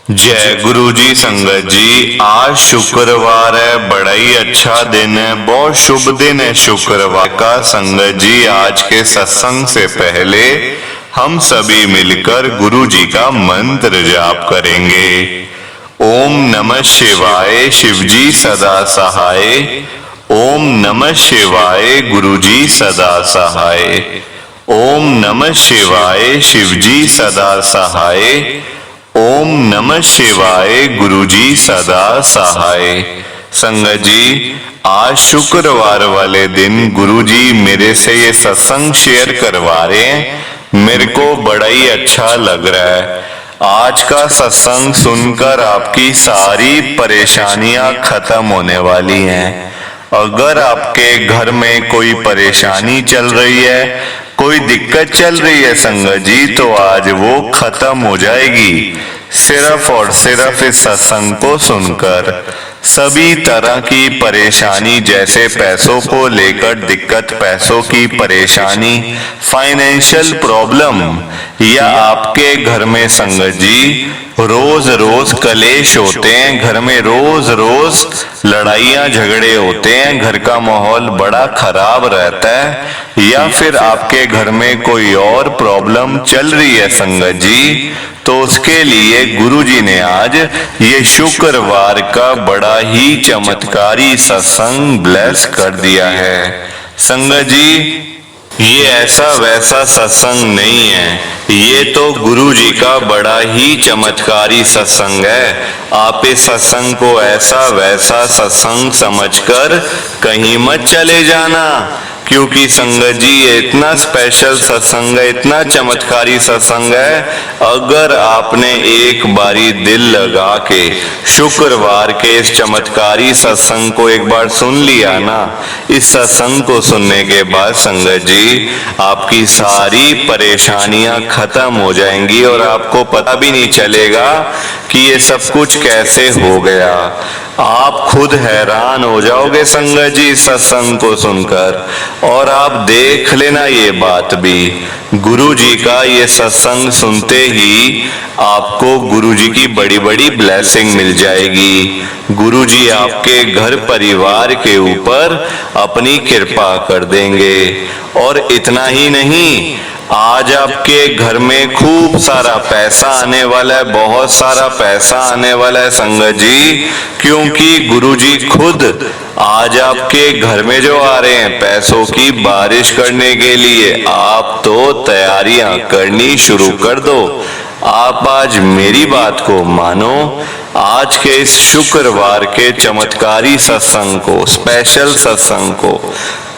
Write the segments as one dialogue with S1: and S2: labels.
S1: जय गुरु जी। संगत जी, आज शुक्रवार है, बड़ा ही अच्छा दिन है, बहुत शुभ दिन है शुक्रवार का। संगत जी, आज के सत्संग से पहले हम सभी मिलकर गुरु जी का मंत्र जाप करेंगे। ओम नमः शिवाय, शिव जी सदा सहाय। ओम नमः शिवाय, गुरु जी सदा सहाय। ओम नमः शिवाय, शिव जी सदा सहाय। ओम नमः शिवाय, गुरुजी सदा सहाय। संगत जी, आज शुक्रवार वाले दिन गुरुजी मेरे से ये सत्संग शेयर करवा रहे हैं। मेरे को बड़ा ही अच्छा लग रहा है। आज का सत्संग सुनकर आपकी सारी परेशानियां खत्म होने वाली हैं। अगर आपके घर में कोई परेशानी चल रही है, कोई दिक्कत चल रही है संगत जी, तो आज वो खत्म हो जाएगी सिर्फ और सिर्फ इस सत्संग को सुनकर। सभी तरह की परेशानी, जैसे पैसों को लेकर दिक्कत, पैसों की परेशानी, फाइनेंशियल प्रॉब्लम, या आपके घर में संगत जी रोज रोज कलेश होते हैं, घर में रोज रोज लड़ाइयां झगड़े होते हैं, घर का माहौल बड़ा खराब रहता है, या फिर आपके घर में कोई और प्रॉब्लम चल रही है संगत जी, तो उसके लिए गुरुजी ने आज ये शुक्रवार का बड़ा ही चमत्कारी सत्संग ब्लेस कर दिया है। संगत जी, ये ऐसा वैसा सत्संग नहीं है, ये तो गुरु जी का बड़ा ही चमत्कारी सत्संग है। आप इस सत्संग को ऐसा वैसा सत्संग समझकर कहीं मत चले जाना, क्योंकि संगत जी ये इतना स्पेशल सत्संग है, इतना चमत्कारी सत्संग है। अगर आपने एक बारी दिल लगा के शुक्रवार के इस चमत्कारी सत्संग को एक बार सुन लिया ना, इस सत्संग को सुनने के बाद संगत जी आपकी सारी परेशानियां खत्म हो जाएंगी और आपको पता भी नहीं चलेगा कि ये सब कुछ कैसे हो गया। आप खुद हैरान हो जाओगे संगत जी सत्संग को सुनकर। और आप देख लेना ये बात भी, गुरु जी का ये सत्संग सुनते ही आपको गुरु जी की बड़ी बड़ी ब्लेसिंग मिल जाएगी। गुरु जी आपके घर परिवार के ऊपर अपनी कृपा कर देंगे। और इतना ही नहीं, आज आपके घर में खूब सारा पैसा आने वाला है, बहुत सारा पैसा आने वाला है संगत जी, क्योंकि गुरुजी खुद आज आपके घर में जो आ रहे हैं पैसों की बारिश करने के लिए। आप तो तैयारियां करनी शुरू कर दो। आप आज मेरी बात को मानो, आज के इस शुक्रवार के चमत्कारी सत्संग को, स्पेशल सत्संग को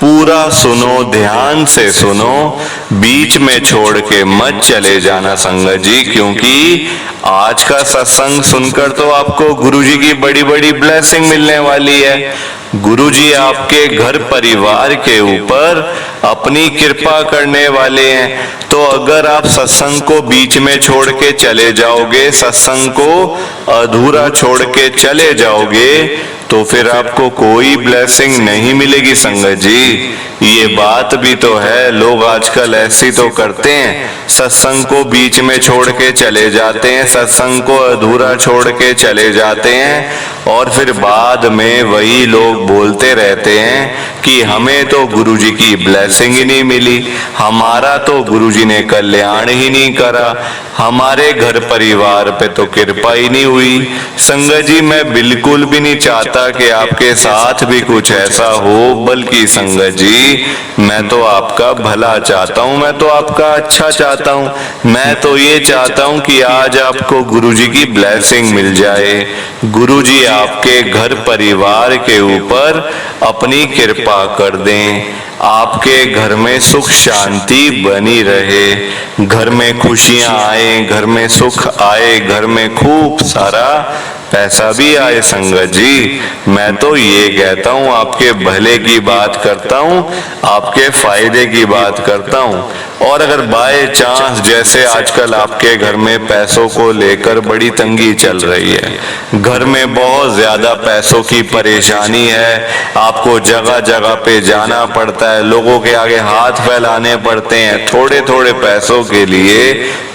S1: पूरा सुनो, ध्यान से सुनो, बीच में छोड़ के मत चले जाना संगत जी, क्योंकि आज का सत्संग सुनकर तो आपको गुरुजी की बड़ी बड़ी ब्लेसिंग मिलने वाली है। गुरुजी आपके घर परिवार के ऊपर अपनी कृपा करने वाले हैं। तो अगर आप सत्संग को बीच में छोड़ के चले जाओगे, सत्संग को अधूरा छोड़ के चले जाओगे, तो फिर आपको कोई ब्लेसिंग नहीं मिलेगी संगत जी। ये बात भी तो है, लोग आजकल ऐसी तो करते हैं, सत्संग को बीच में छोड़ के चले जाते हैं, सत्संग को अधूरा छोड़ के चले जाते हैं, और फिर बाद में वही लोग बोलते रहते हैं कि हमें तो गुरुजी की ब्लेसिंग ही नहीं मिली, हमारा तो गुरुजी ने कल्याण ही नहीं करा, हमारे घर परिवार पे तो कृपा ही नहीं हुई। संगत जी, मैं बिल्कुल भी नहीं चाहता कि आपके साथ भी कुछ ऐसा हो, बल्कि संगत जी मैं तो आपका भला चाहता हूँ, मैं तो आपका अच्छा चाहता हूँ। मैं तो ये चाहता हूँ कि आज आपको गुरुजी की ब्लेसिंग मिल जाए, गुरुजी आपके घर परिवार के ऊपर अपनी कृपा कर दें, आपके घर में सुख शांति बनी रहे, घर में खुशियां आए, घर में सुख आए, घर में खूब सारा पैसा भी आए संगत जी। मैं तो ये कहता हूँ, आपके भले की बात करता हूँ, आपके फायदे की बात करता हूँ। और अगर बाय चांस जैसे आजकल आपके घर में पैसों को लेकर बड़ी तंगी चल रही है, घर में बहुत ज्यादा पैसों की परेशानी है, आपको जगह जगह पे जाना पड़ता है, लोगों के आगे हाथ फैलाने पड़ते हैं थोड़े थोड़े पैसों के लिए,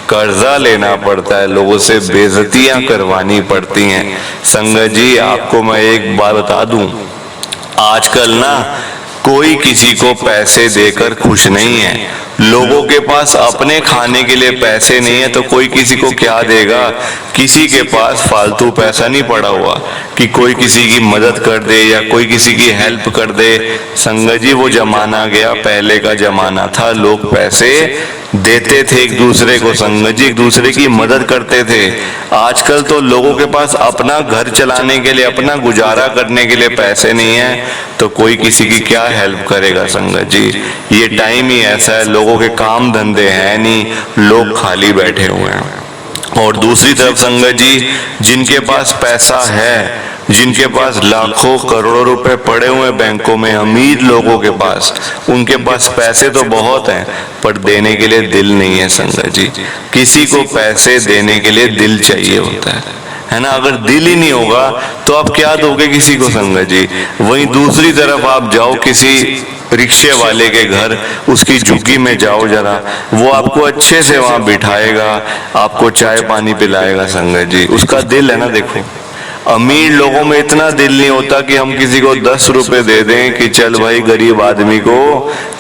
S1: कर्जा लेना पड़ता है, लोगों से बेइज्जतियां करवानी पड़ती हैं। संगत जी आपको मैं एक बात बता दूं, आजकल ना कोई किसी को पैसे देकर खुश नहीं है। लोगों के पास अपने खाने के लिए पैसे नहीं है तो कोई किसी को क्या देगा। किसी के पास फालतू पैसा नहीं पड़ा हुआ कि कोई किसी की मदद कर दे या कोई किसी की हेल्प कर दे। संगत जी वो जमाना गया, पहले का जमाना था, लोग पैसे देते थे एक दूसरे को, संगत जी एक दूसरे की मदद करते थे। आजकल तो लोगों के पास अपना घर चलाने के लिए, अपना गुजारा करने के लिए पैसे नहीं है तो कोई किसी की क्या हेल्प करेगा। संगत जी ये टाइम ही ऐसा है, लोगों के काम धंधे हैं नहीं, लोग खाली बैठे हुए हैं। और दूसरी तरफ संगत जी जिनके पास पैसा है, जिनके पास लाखों करोड़ों रुपए पड़े हुए बैंकों में, अमीर लोगों के पास, उनके पास पैसे तो बहुत हैं पर देने के लिए दिल नहीं है। संगत जी किसी को पैसे देने के लिए दिल चाहिए होता है ना। अगर दिल ही नहीं होगा तो आप क्या दोगे किसी को। संगत जी वहीं दूसरी तरफ आप जाओ किसी रिक्शे वाले के घर, उसकी झुग्गी में जाओ जरा, वो आपको अच्छे से वहां बिठाएगा, आपको चाय पानी पिलाएगा। संगत जी उसका दिल है ना। देखो अमीर लोगों में इतना दिल नहीं होता कि हम किसी को 10 रुपए दे दें कि चल भाई गरीब आदमी को,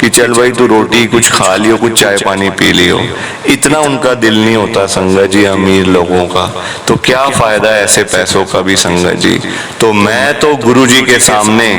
S1: कि चल भाई तू रोटी कुछ खा लियो, कुछ चाय पानी पी लियो, इतना उनका दिल नहीं होता संगत जी अमीर लोगों का। तो क्या फायदा है ऐसे पैसों का भी संगत जी। तो मैं तो गुरु जी के सामने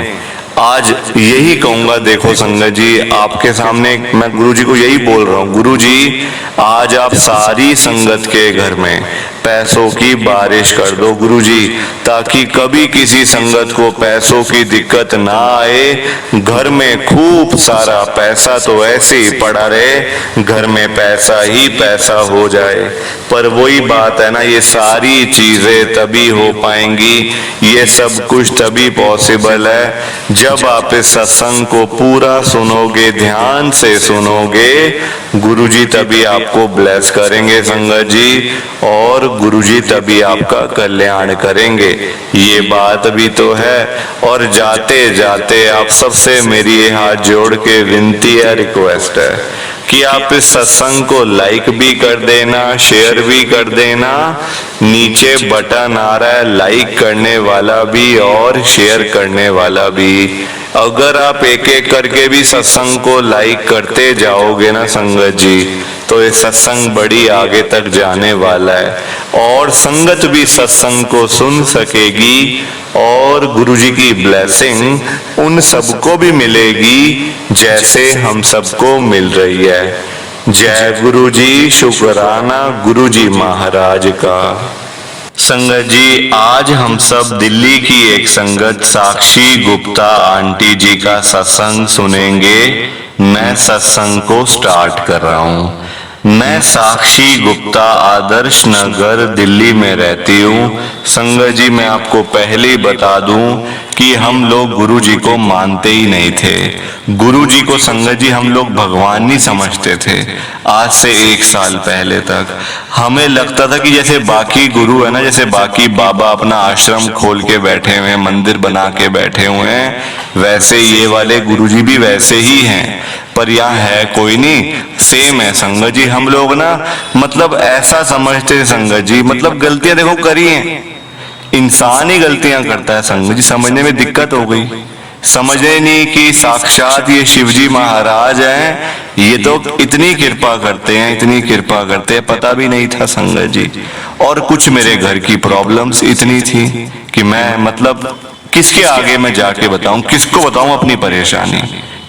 S1: आज यही कहूंगा, देखो संगत जी आपके सामने मैं गुरु जी को यही बोल रहा हूँ, गुरु जी आज आप सारी संगत के घर में पैसों की बारिश कर दो गुरु जी, ताकि कभी किसी संगत को पैसों की दिक्कत ना आए। घर में खूब सारा पैसा तो ऐसे ही पड़ा रहे, घर में पैसा ही पैसा हो जाए। पर वही बात है ना, ये सारी चीजें तभी हो पाएंगी, ये सब कुछ तभी पॉसिबल है जब आप इस सत्संग को पूरा सुनोगे, ध्यान से सुनोगे। गुरुजी तभी आपको ब्लेस करेंगे संगत जी, और गुरुजी तभी आपका कल्याण करेंगे। ये बात भी तो है। और जाते जाते आप सबसे मेरी ये हाथ जोड़ के विनती है, रिक्वेस्ट है कि आप इस सत्संग को लाइक भी कर देना, शेयर भी कर देना। नीचे बटन आ रहा है लाइक करने वाला भी और शेयर करने वाला भी। अगर आप एक एक करके भी सत्संग को लाइक करते जाओगे ना संगत जी, तो ये सत्संग बड़ी आगे तक जाने वाला है और संगत भी सत्संग को सुन सकेगी और गुरुजी की ब्लेसिंग उन सबको भी मिलेगी जैसे हम सबको मिल रही है। जय गुरु जी, शुक्राना गुरु जी महाराज का। संगत जी आज हम सब दिल्ली की एक संगत साक्षी गुप्ता आंटी जी का सत्संग सुनेंगे। मैं सत्संग को स्टार्ट कर रहा हूँ। मैं साक्षी गुप्ता आदर्श नगर दिल्ली में रहती हूँ। संगत जी मैं आपको पहले ही बता दूं कि हम लोग गुरु जी को मानते ही नहीं थे। गुरु जी को संगत जी हम लोग भगवान नहीं समझते थे। आज से 1 साल पहले तक हमें लगता था कि जैसे बाकी गुरु है ना, जैसे बाकी बाबा अपना आश्रम खोल के बैठे हुए हैं, मंदिर बना के बैठे हुए हैं, वैसे ये वाले गुरु जी भी वैसे ही हैं। पर यहाँ है कोई नहीं, सेम है संगत जी। हम लोग ना मतलब ऐसा समझते संगत जी, मतलब गलतियां देखो करी हैं, इंसान ही गलतियां करता है संगत जी। समझने में दिक्कत हो गई, समझे नहीं कि साक्षात ये शिवजी महाराज हैं, ये तो इतनी कृपा करते हैं, इतनी कृपा करते हैं, पता भी नहीं था संगत जी। और कुछ मेरे घर की प्रॉब्लम्स इतनी थी कि मैं मतलब किसके आगे मैं जाके बताऊं, किसको बताऊं अपनी परेशानी,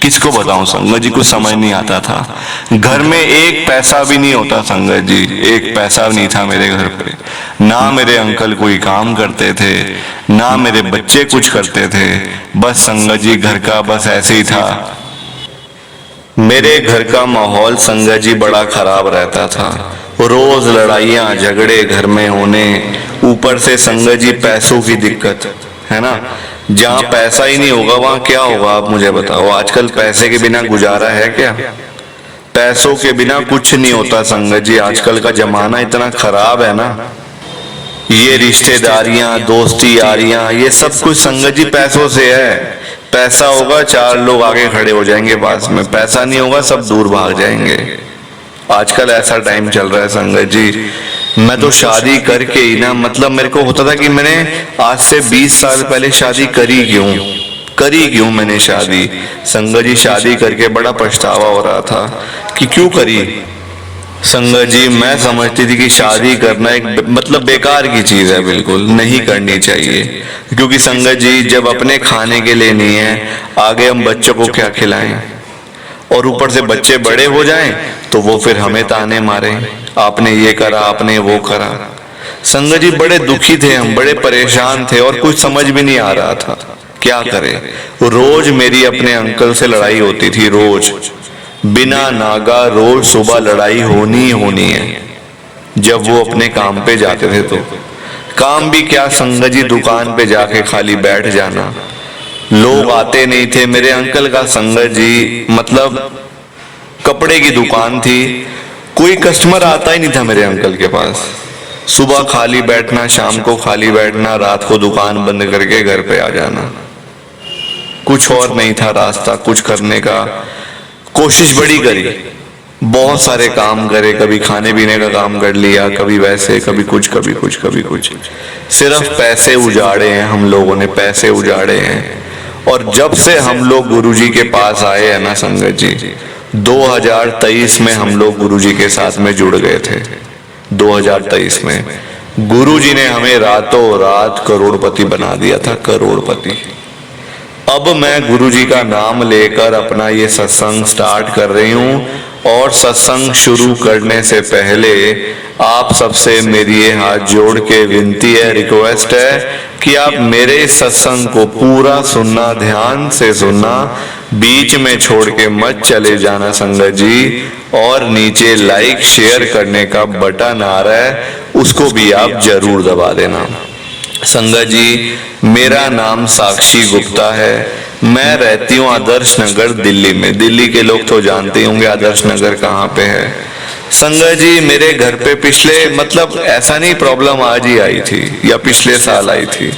S1: किसको बताऊं संगत जी, कुछ समझ नहीं आता था। घर में एक पैसा भी नहीं होता संगत जी, एक पैसा भी नहीं था मेरे घर पे। ना मेरे अंकल कोई काम करते थे, ना मेरे बच्चे कुछ करते थे, बस संगत जी घर का बस ऐसे ही था। मेरे घर का माहौल संगत जी बड़ा खराब रहता था, रोज लड़ाइयां झगड़े घर में होने, ऊपर से संगत जी पैसों की दिक्कत है ना। जहाँ पैसा ही नहीं होगा वहां क्या होगा आप मुझे बताओ। आजकल पैसे के बिना गुजारा है क्या? पैसों के बिना कुछ नहीं होता संगत जी। आजकल का जमाना इतना खराब है ना, ये रिश्तेदारियां, दोस्ती यारियां, ये सब कुछ संगत जी पैसों से है। पैसा होगा 4 लोग आगे खड़े हो जाएंगे पास में, पैसा नहीं होगा सब दूर भाग जाएंगे। आजकल ऐसा टाइम चल रहा है संगत जी, मैं तो शादी करके ही ना, मतलब मेरे को होता था कि मैंने आज से 20 साल पहले शादी करी क्यों मैंने शादी। संगत जी शादी करके बड़ा पछतावा हो रहा था कि क्यों करी। संगत जी मैं समझती थी कि शादी करना एक मतलब बेकार की चीज है, बिल्कुल नहीं करनी चाहिए, क्योंकि संगत जी जब अपने खाने के लिए नहीं है, आगे हम बच्चों को क्या खिलाएं, और ऊपर से बच्चे बड़े हो जाएं तो वो फिर हमें ताने मारे, आपने ये करा, आपने वो करा। संगत जी बड़े दुखी थे हम, बड़े परेशान थे, और कुछ समझ भी नहीं आ रहा था क्या करें। रोज मेरी अपने अंकल से लड़ाई होती थी, रोज बिना नागा रोज सुबह लड़ाई होनी है। जब वो अपने काम पे जाते थे तो काम भी क्या संगत जी, दुकान पे जाके खाली बैठ जाना, लोग आते नहीं थे। मेरे अंकल का संगत जी मतलब कपड़े की दुकान थी, कोई कस्टमर आता ही नहीं था मेरे अंकल के पास। सुबह खाली बैठना, शाम को खाली बैठना, रात को दुकान बंद करके घर पे आ जाना, कुछ और नहीं था रास्ता कुछ करने का। कोशिश बड़ी करी, बहुत सारे काम करे, कभी खाने पीने का काम कर लिया, कभी वैसे, कभी कुछ कभी कुछ कभी कुछ, सिर्फ पैसे उजाड़े हैं हम लोगों ने, पैसे उजाड़े हैं। और जब से हम लोग गुरुजी के पास आए हैं ना संगत जी, 2023 में हम लोग गुरुजी के साथ में जुड़ गए थे। 2023 में गुरुजी ने हमें रातों रात करोड़पति बना दिया था, करोड़पति। अब मैं गुरुजी का नाम लेकर अपना ये सत्संग स्टार्ट कर रही हूँ, और सत्संग शुरू करने से पहले आप सबसे मेरी ये हाथ जोड़ के विनती है, रिक्वेस्ट है कि आप मेरे इस सत्संग को पूरा सुनना, ध्यान से सुनना, बीच में छोड़ के मत चले जाना संगत जी। और नीचे लाइक शेयर करने का बटन आ रहा है, उसको भी आप जरूर दबा देना। संगत जी मेरा नाम साक्षी गुप्ता है, मैं रहती हूँ आदर्श नगर दिल्ली में। दिल्ली के लोग तो जानते होंगे आदर्श नगर कहाँ पे है। संगत जी मेरे घर पे पिछले मतलब ऐसा नहीं प्रॉब्लम आज ही आई थी या पिछले साल आई थी,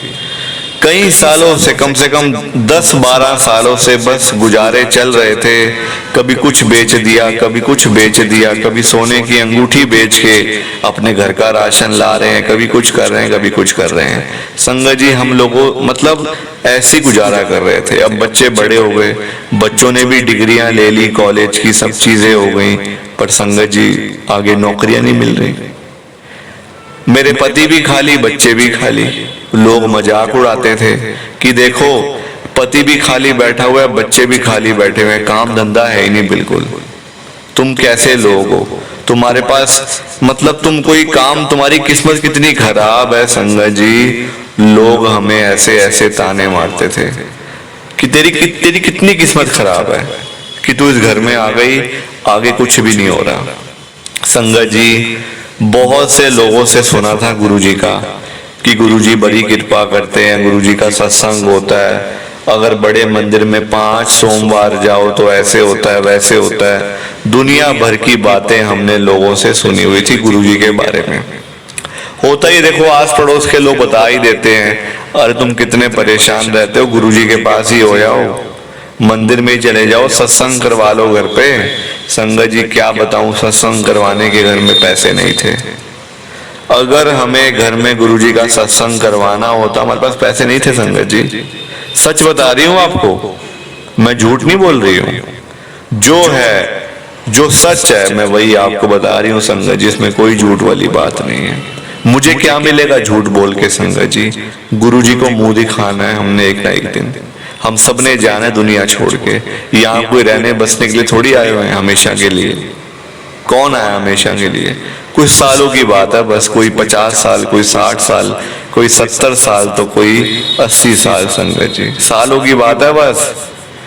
S1: कई सालों से, कम से कम 10-12 सालों से बस गुजारे चल रहे थे। कभी कुछ बेच दिया, कभी कुछ बेच दिया, कभी सोने की अंगूठी बेच के अपने घर का राशन ला रहे हैं, कभी कुछ कर रहे हैं, कभी कुछ कर रहे हैं। संगत जी हम लोगों मतलब ऐसे गुजारा कर रहे थे। अब बच्चे बड़े हो गए, बच्चों ने भी डिग्रियां ले ली, कॉलेज की सब चीजें हो गई, पर संगत जी आगे नौकरियां नहीं मिल रही। मेरे पति भी खाली, बच्चे भी खाली। लोग मजाक उड़ाते थे कि देखो पति भी खाली बैठा हुआ है, बच्चे भी खाली बैठे हुए हैं, काम धंधा है ही नहीं बिल्कुल। तुम कैसे लोग हो, तुम्हारे पास मतलब तुम कोई काम, तुम्हारी किस्मत कितनी खराब है। संगत जी लोग हमें ऐसे ऐसे ताने मारते थे कि तेरी कितनी किस्मत खराब है कि तू इस घर में आ गई, आगे कुछ भी नहीं हो रहा। संगत जी बहुत से लोगों से सुना था गुरुजी का कि गुरुजी बड़ी कृपा करते हैं, गुरुजी का सत्संग होता है, अगर बड़े मंदिर में 5 सोमवार जाओ तो ऐसे होता है, वैसे होता है। दुनिया भर की बातें हमने लोगों से सुनी हुई थी गुरुजी के बारे में। होता ही देखो आस पड़ोस के लोग बता ही देते हैं, अरे तुम कितने परेशान रहते हो, गुरुजी के पास ही हो जाओ, मंदिर में चले जाओ, सत्संग करवा लो घर पे। संगत जी क्या बताऊं, सत्संग करवाने के घर में पैसे नहीं थे। अगर हमें घर में गुरुजी का सत्संग करवाना होता, हमारे पास पैसे नहीं थे संगत जी, सच बता रही हूँ आपको, मैं झूठ नहीं बोल रही हूँ। जो है, जो सच है मैं वही आपको बता रही हूँ संगत जी, इसमें कोई झूठ वाली बात नहीं है। मुझे क्या मिलेगा झूठ बोल के संगत जी, गुरुजी को मुंह दिखाना है हमने एक ना एक दिन। हम सब ने जाना है दुनिया छोड़ के, यहाँ कोई रहने बसने के लिए थोड़ी आए हुए हैं हमेशा के लिए। कौन आया हमेशा के लिए, कुछ सालों की बात है बस, कोई 50 साल, कोई 60 साल, कोई 70 साल, तो कोई 80 साल। संगत जी सालों की बात है बस,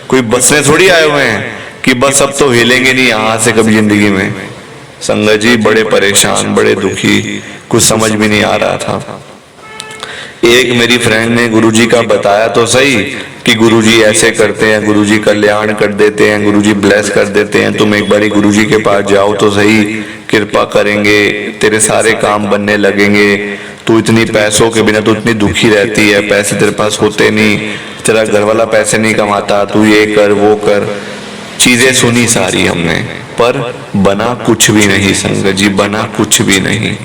S1: कोई बसने थोड़ी आए हुए हैं कि बस अब तो हिलेंगे नहीं यहाँ से कभी जिंदगी में। संगत जी बड़े परेशान, बड़े दुखी, कुछ समझ भी नहीं आ रहा था। एक मेरी फ्रेंड ने गुरुजी का बताया तो सही कि गुरुजी ऐसे करते हैं, गुरुजी कल्याण कर देते हैं, गुरुजी ब्लेस कर देते हैं, तुम एक बारी गुरुजी के पास जाओ तो सही, कृपा करेंगे, तेरे सारे काम बनने लगेंगे, तू इतनी पैसों के बिना तो इतनी दुखी रहती है, पैसे तेरे पास होते नहीं, तेरा घर वाला पैसे नहीं कमाता, तू ये कर वो कर। चीजें सुनी सारी हमने, पर बना कुछ भी नहीं संगत जी, बना कुछ भी नहीं।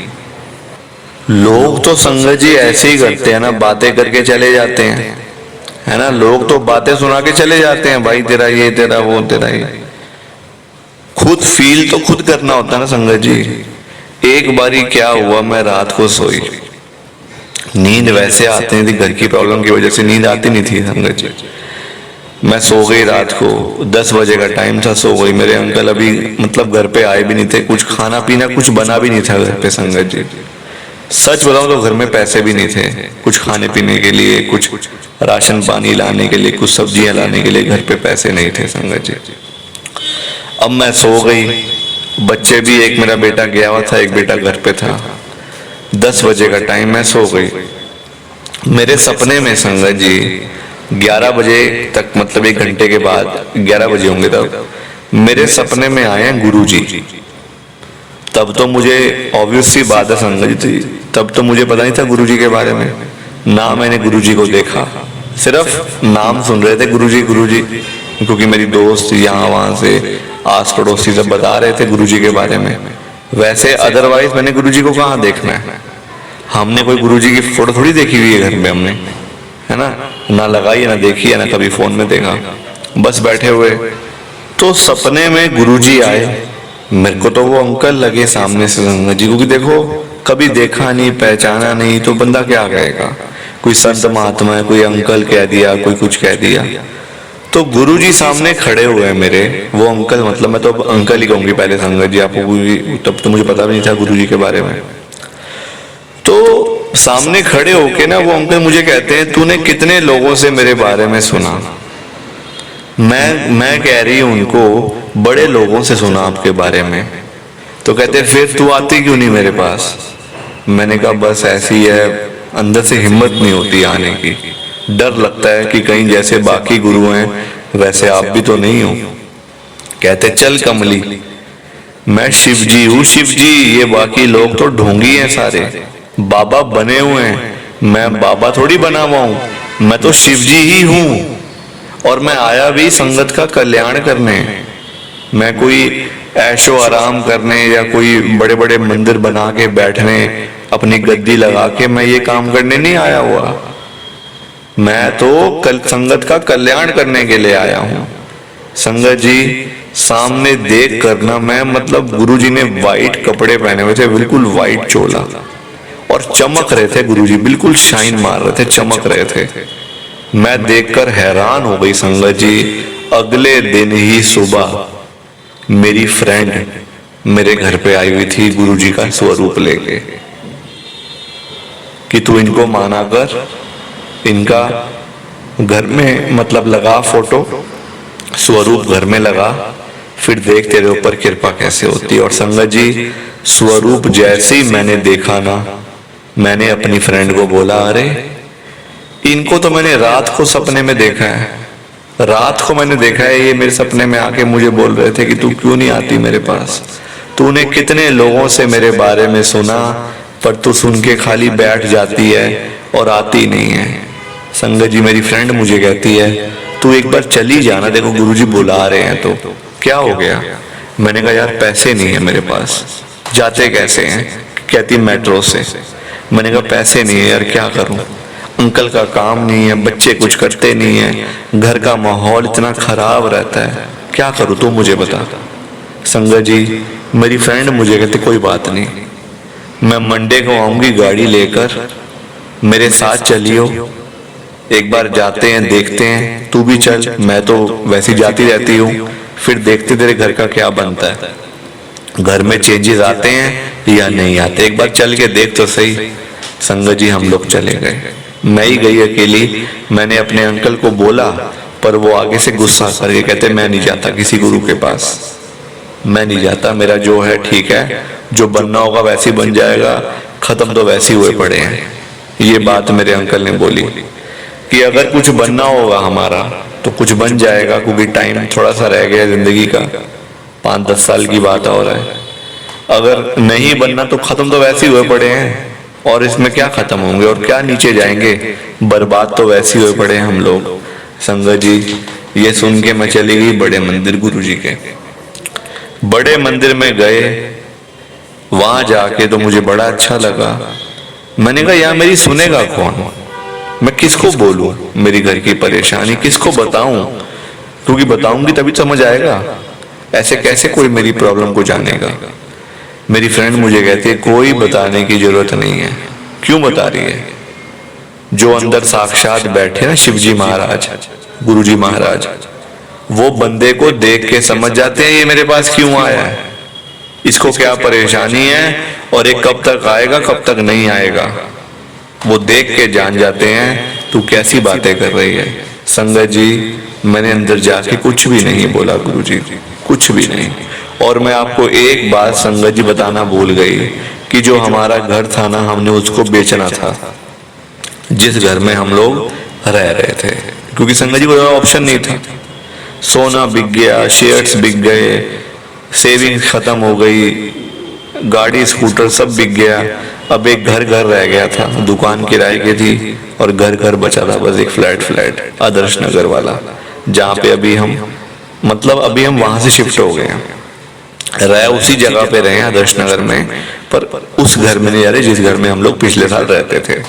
S1: लोग तो संगत जी ऐसे ही करते हैं ना, बातें करके चले जाते हैं, है ना। लोग तो बातें सुना के चले जाते हैं, भाई तेरा ये, तेरा वो, तेरा ये। खुद फील तो खुद करना होता है ना संगत जी। एक बारी क्या हुआ, मैं रात को सोई, नींद वैसे आते थी, घर की प्रॉब्लम की वजह से नींद आती नहीं थी संगत जी। मैं सो गई रात को, 10 बजे का टाइम था, सो गई। मेरे अंकल अभी मतलब घर पे आए भी नहीं थे, कुछ खाना पीना कुछ बना भी नहीं था घर पे संगत जी। सच बताऊं तो घर में पैसे भी नहीं थे कुछ खाने पीने के लिए, कुछ राशन पानी लाने के लिए, कुछ सब्जियां लाने के लिए घर पे पैसे नहीं थे संगत जी। अब मैं सो गई, बच्चे भी, एक मेरा बेटा गया हुआ था, एक बेटा घर पे था। 10 बजे का टाइम, मैं सो गई। मेरे सपने में संगत जी 11 बजे तक, मतलब 1 घंटे के बाद 11 बजे होंगे तब, मेरे सपने में आए हैं गुरुजी। तब तो मुझे ऑब्वियस सी बात है संगत जी, तब तो मुझे पता नहीं था गुरुजी के बारे में, ना मैंने गुरुजी को देखा, सिर्फ नाम सुन रहे थे गुरुजी गुरुजी, क्योंकि मेरी दोस्त यहाँ वहां से आस पड़ोसी सब बता रहे थे गुरुजी के बारे में। वैसे अदरवाइज मैंने गुरुजी को कहाँ देखना है, हमने कोई गुरुजी की फोटो थोड़ी देखी हुई है घर में हमने, है ना लगाई है, ना देखी है, ना कभी फोन में देखा, बस बैठे हुए। तो सपने में गुरुजी आए, मेरे को तो वो अंकल लगे सामने से संगत जी, क्योंकि देखो कभी देखा नहीं, पहचाना नहीं, तो बंदा क्या कहेगा, कोई संत महात्मा है, कोई अंकल कह दिया, कोई कुछ कह दिया। तो गुरुजी सामने खड़े हुए हैं मेरे, वो अंकल, मतलब मैं तो अंकल ही कहूंगी पहले संगत जी आपको, तब तो मुझे पता भी नहीं था गुरुजी के बारे में। तो सामने खड़े होके ना वो अंकल मुझे कहते हैं, तूने कितने लोगों से मेरे बारे में सुना। मैं कह रही हूं उनको, बड़े लोगों से सुना आपके बारे में। तो कहते फिर तू आती क्यों नहीं मेरे पास। मैंने कहा बस ऐसी है, अंदर से हिम्मत नहीं होती आने की, डर लगता है कि कहीं जैसे बाकी गुरु हैं वैसे आप भी तो नहीं हो। कहते चल कमली, मैं शिव जी हूँ, शिव जी, ये बाकी लोग तो ढोंगी हैं सारे, बाबा बने हुए हैं, मैं बाबा थोड़ी बना हुआ हूं, मैं तो शिव जी ही हूं। और मैं आया भी संगत का कल्याण करने, मैं कोई ऐशो आराम करने या कोई बड़े बड़े मंदिर बना के बैठने, अपनी गद्दी लगा के मैं ये काम करने नहीं आया हुआ। मैं तो कल संगत का कल्याण करने के लिए आया हूँ। संगत जी सामने देख करना, मैं मतलब गुरुजी ने वाइट कपड़े पहने हुए थे, बिल्कुल वाइट चोला, और चमक रहे थे गुरुजी, बिल्कुल शाइन मार रहे थे, चमक रहे थे। मैं देखकर हैरान हो गई संगत जी। अगले दिन ही सुबह मेरी फ्रेंड मेरे घर पे आई हुई थी गुरुजी का स्वरूप लेके, कि तू इनको माना कर, इनका घर में मतलब लगा फोटो, स्वरूप घर में लगा, फिर देख तेरे ऊपर कृपा कैसे होती है। और संगत जी स्वरूप जैसे ही मैंने देखा ना, मैंने अपनी फ्रेंड को बोला, अरे इनको तो मैंने रात को सपने में देखा है, रात को मैंने देखा है, ये मेरे सपने में आके मुझे बोल रहे थे कि तू क्यों नहीं आती मेरे पास, तूने कितने लोगों से मेरे बारे में सुना, पर तू सुन के खाली बैठ जाती है और आती नहीं है। संगत जी मेरी फ्रेंड मुझे कहती है, तू एक बार चली जाना, देखो गुरुजी बुला रहे हैं। तो क्या हो गया। मैंने कहा यार पैसे नहीं है मेरे पास, जाते कैसे हैं। कहती मेट्रो से। मैंने कहा पैसे नहीं है यार, क्या करूं, अंकल का काम नहीं है, बच्चे कुछ करते नहीं है, घर का माहौल इतना खराब रहता है, क्या करूं तू मुझे बता। संगत जी मेरी फ्रेंड मुझे कहती कोई बात नहीं, मैं मंडे को आऊंगी गाड़ी लेकर, मेरे साथ चलियो, एक बार जाते हैं देखते हैं, तू भी चल, मैं तो वैसी जाती रहती हूँ, फिर देखते तेरे घर का क्या बनता है, घर में चेंजेस आते हैं या नहीं आते, एक बार चल के देख तो सही। संगत जी हम लोग चले गए, मैं ही गई अकेली। मैंने अपने अंकल को बोला, पर वो आगे से गुस्सा करके कहते मैं नहीं जाता किसी गुरु के पास, मैं नहीं जाता, मेरा जो है ठीक है, जो बनना होगा वैसे ही बन जाएगा, खत्म तो वैसे ही हुए पड़े हैं। ये बात मेरे अंकल ने बोली कि अगर कुछ बनना होगा हमारा तो कुछ बन जाएगा, क्योंकि टाइम थोड़ा सा रह गया जिंदगी का, 5-10 साल की बात और है, अगर नहीं बनना तो खत्म तो वैसे ही हुए पड़े हैं, और इसमें क्या खत्म होंगे और क्या नीचे जाएंगे, बर्बाद तो वैसे ही हुए पड़े हैं हम लोग। संगत जी ये सुन के मैं चली गई बड़े मंदिर गुरुजी के। बड़े मंदिर में गए, वहां जाके तो मुझे बड़ा अच्छा लगा। मैंने कहा यार मेरी सुनेगा कौन, मैं किसको बोलूं, मेरी घर की परेशानी किसको बताऊं, क्योंकि बताऊंगी तभी समझ आएगा, ऐसे कैसे कोई मेरी प्रॉब्लम को जानेगा। मेरी फ्रेंड मुझे कहती है कोई बताने की जरूरत नहीं है। क्यों बता रही है? जो अंदर साक्षात बैठे ना शिवजी महाराज, गुरुजी महाराज, वो बंदे को देख के समझ जाते हैं ये मेरे पास क्यों आया है, इसको क्या परेशानी है और ये कब तक आएगा कब तक नहीं आएगा। वो देख के जान जाते हैं तू कैसी बातें कर रही है। संगत जी मैंने अंदर जाके कुछ भी नहीं बोला गुरुजी, कुछ भी नहीं। और मैं आपको एक बात संगत जी बताना भूल गई कि जो हमारा घर था ना, हमने उसको बेचना था, जिस घर में हम लोग रह रहे थे, क्योंकि संगत जी कोई और ऑप्शन नहीं था। सोना बिक गया, शेयर्स बिक गए, सेविंग्स खत्म हो गई, गाड़ी स्कूटर सब बिक गया। अब एक घर रह गया था, दुकान किराए की थी और घर बचा था बस, एक फ्लैट आदर्श नगर वाला, जहाँ पे अभी हम वहां से शिफ्ट हो गए हैं। रहे उसी जगह पे रहे आदर्श नगर में, पर उस घर में नहीं जा रहे जिस घर में हम लोग पिछले साल रहते थे।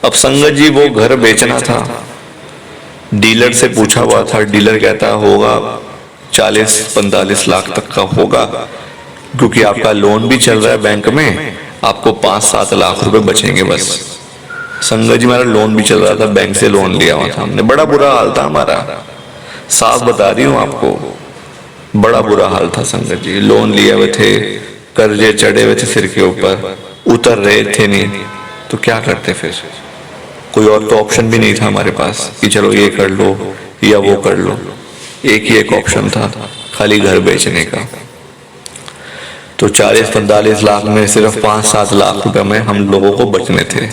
S1: अब संगत जी वो घर बेचना था, डीलर से पूछा हुआ था, डीलर कहता होगा 40-45 लाख तक का होगा, क्योंकि आपका लोन भी चल रहा है बैंक में, आपको 5-7 लाख रुपए बचेंगे बस। संगत जी हमारा लोन भी चल रहा था, बैंक से लोन लिया हुआ था हमने, बड़ा बुरा हाल था हमारा, साफ बता रही हूँ आपको, बड़ा बुरा हाल था संगत जी। लोन लिए हुए थे, कर्जे चढ़े हुए थे सिर के ऊपर, उतर रहे थे नहीं, तो क्या करते फिर? कोई और तो ऑप्शन भी नहीं था हमारे पास कि चलो ये कर लो या वो कर लो, एक ऑप्शन था खाली घर बेचने का। तो 40-45 लाख में सिर्फ 5-7 लाख रुपए में हम लोगों को बचने थे।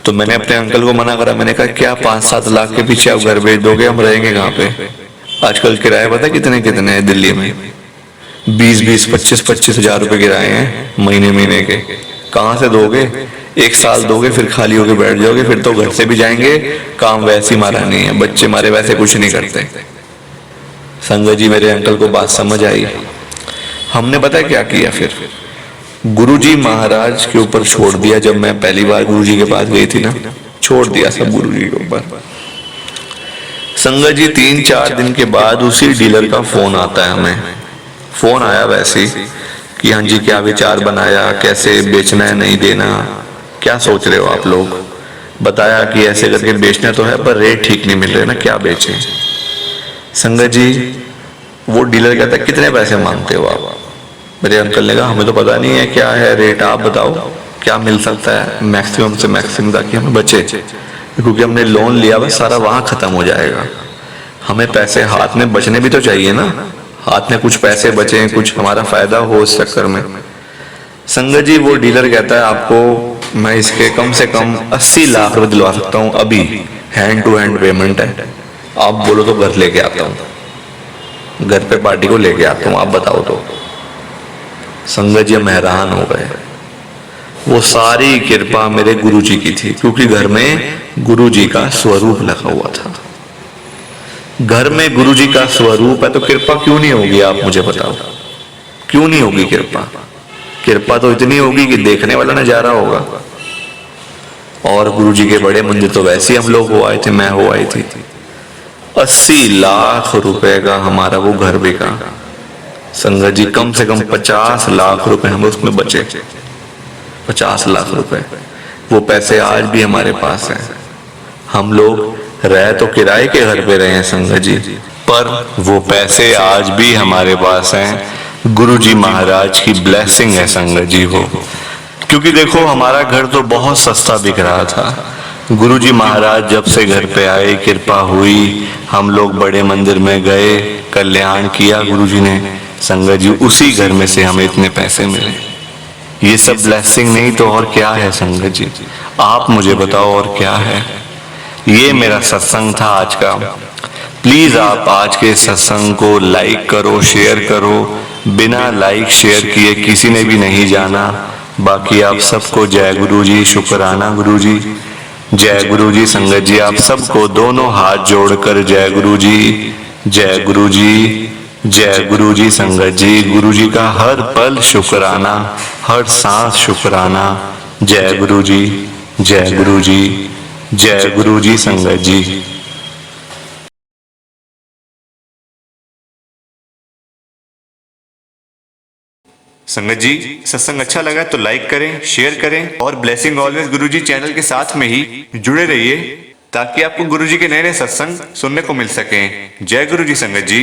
S1: तो मैंने अपने अंकल को मना करा, मैंने कहा क्या 5-7 लाख के पीछे आप घर बेच दोगे, हम रहेंगे कहाँ पे? आजकल किराए पता कितने हैं दिल्ली में? 20-20, 25-25 हजार रुपए किराए हैं महीने के। कहाँ से दोगे? 1 साल दोगे फिर खाली होके बैठ जाओगे, फिर तो घर से भी जाएंगे, काम वैसे ही मारा नहीं है, बच्चे मारे वैसे कुछ नहीं करते। संगत जी मेरे अंकल को बात समझ आई, हमने पता क्या किया फिर? गुरुजी महाराज के ऊपर छोड़ दिया। जब मैं पहली बार गुरुजी के पास गई थी ना, छोड़ दिया सब गुरुजी के ऊपर। संगत जी 3-4 दिन के बाद उसी डीलर का फोन आता है हमें, फोन आया वैसे कि हाँ जी क्या विचार बनाया, कैसे बेचना है, नहीं देना, क्या सोच रहे हो आप लोग? बताया कि ऐसे करके बेचना तो है पर रेट ठीक नहीं मिल रहे ना, क्या बेचें? संगत जी वो डीलर कहता है कितने पैसे मांगते हो आप? मेरे अंकल ने कहा हमें तो पता नहीं है क्या है रेट, आप बताओ क्या मिल सकता है मैक्सिमम से मैक्सिमम ताकि हमें बचे, क्योंकि हमने लोन लिया हुआ सारा वहां खत्म हो जाएगा, हमें पैसे हाथ में बचने भी तो चाहिए ना, हाथ में कुछ पैसे बचे, कुछ हमारा फायदा हो इस चक्कर में। संगत जी वो डीलर कहता है आपको मैं इसके कम से कम 80 लाख रुपए दिलवा सकता हूँ, अभी हैंड टू हैंड पेमेंट है, आप बोलो तो घर लेके आता हूँ, घर पे पार्टी को लेके आता हूँ, आप बताओ तो। संगत जी हम हैरान हो गए। वो सारी कृपा मेरे गुरुजी की थी, क्योंकि घर में गुरुजी का स्वरूप लगा हुआ था। घर में गुरुजी का स्वरूप है तो कृपा क्यों नहीं होगी? आप मुझे बताओ क्यों नहीं होगी कृपा? कृपा तो इतनी होगी कि देखने वाला नजारा होगा। और गुरुजी के बड़े मंदिर तो वैसे ही हम लोग हो आए थे, मैं हो आई थी। 80 लाख रुपए का हमारा वो घर बिका। संगत जी कम से कम 50 लाख रुपए हम उसमें बचे, 50 लाख रुपए। वो पैसे आज भी हमारे पास हैं। हम लोग रह तो किराए के घर पे रहे हैं संगत जी, पर वो पैसे आज भी हमारे पास हैं। गुरुजी महाराज की ब्लेसिंग है संगत जी वो, क्योंकि देखो हमारा घर तो बहुत सस्ता बिक रहा था। गुरुजी महाराज जब से घर पे आए, कृपा हुई, हम लोग बड़े मंदिर में गए, कल्याण किया गुरुजी ने, संगत जी उसी घर में से हमें इतने पैसे मिले। ये सब ब्लेसिंग नहीं तो और क्या है संगत जी? आप मुझे बताओ और क्या है? ये मेरा सत्संग था आज का। प्लीज आप आज के सत्संग को लाइक करो, शेयर करो। बिना लाइक शेयर किए किसी ने भी नहीं जाना। बाकी आप सबको जय गुरु जी, शुक्राना गुरु जी। जय गुरु जी। संगत जी आप सबको दोनों हाथ जोड़कर जय गुरु जी, जय गुरु जी, जय गुरु जी। संगत जी गुरु जी का हर पल शुक्राना, हर सांस शुक्राना। जय गुरु जी, जय गुरु जी, जय गुरु जी। संगत जी संगत जी सत्संग अच्छा लगा तो लाइक करें, शेयर करें और ब्लेसिंग ऑलवेज गुरुजी चैनल के साथ में ही जुड़े रहिए ताकि आपको गुरुजी के नए नए सत्संग सुनने को मिल सकें। जय गुरु जी संगत जी।